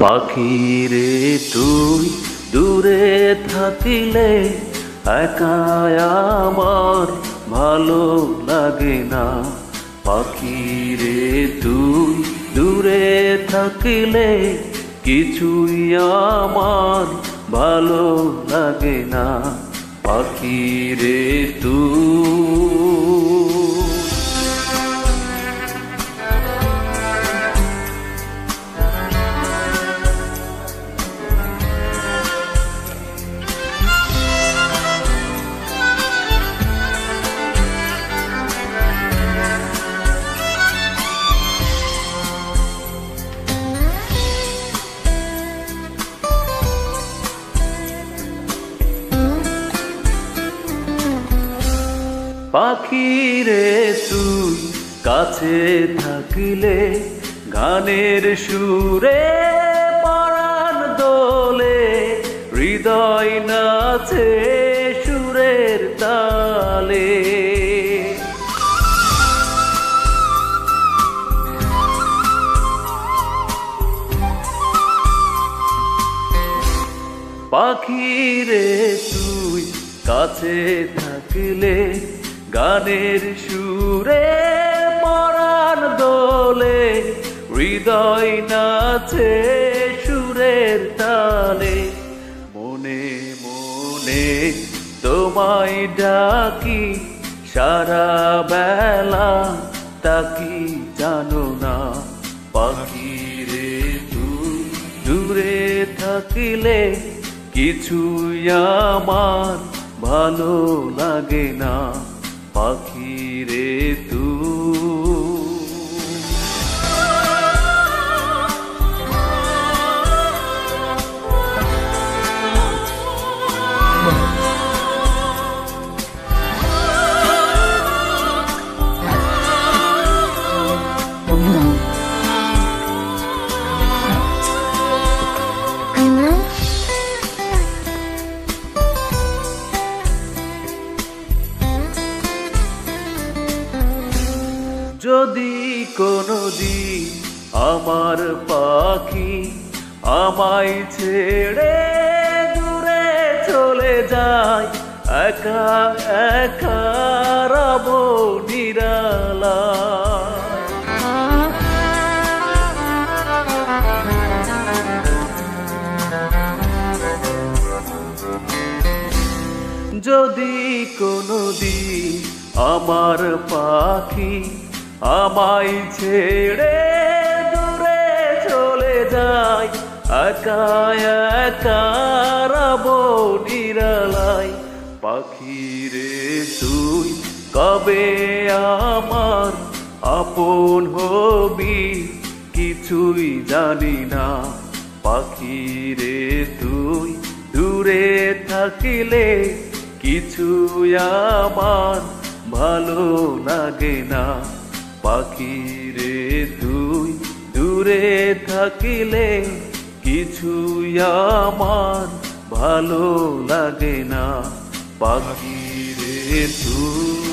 পাখি রে তুই দূরে থাকিলে একা আমার ভালো লাগে না। পাখি রে তুই দূরে থাকিলে কিছুই আমার ভালো লাগে না। পাখি রে তুই পাখি রে তুই কাছে থাকিলে গানের সুরে পরাণ দোলে, হৃদয় নাচে সুরের তালে। পাখি রে তুই কাছে থাকিলে গানের সুরে পরাণ দোলে, হৃদয় নাচে সুরের তালে। মনে মনে তোমায় ডাকি সারা বেলা, তাকি জানো না। পাখি রে তুই দূরে থাকিলে কিছুই আমার ভালো লাগে না। পাখি রে যদি কোনদিন আমার পাখি আমায় ছেড়ে দূরে চলে যায়, একা একা রব নিরালায়। যদি কোনদিন আমার পাখি আমায় ছেড়ে দূরে চলে যায়, একা একা রব নিরালায়। পাখি রে তুই কবে আমার আপন হবি কিছুই জানি না। পাখি রে তুই দূরে থাকিলে কিছুই আমার ভালো লাগে না। পাখি রে তুই দূরে থাকিলে কিছুই আমার ভালো লাগে না। পাখি রে তুই।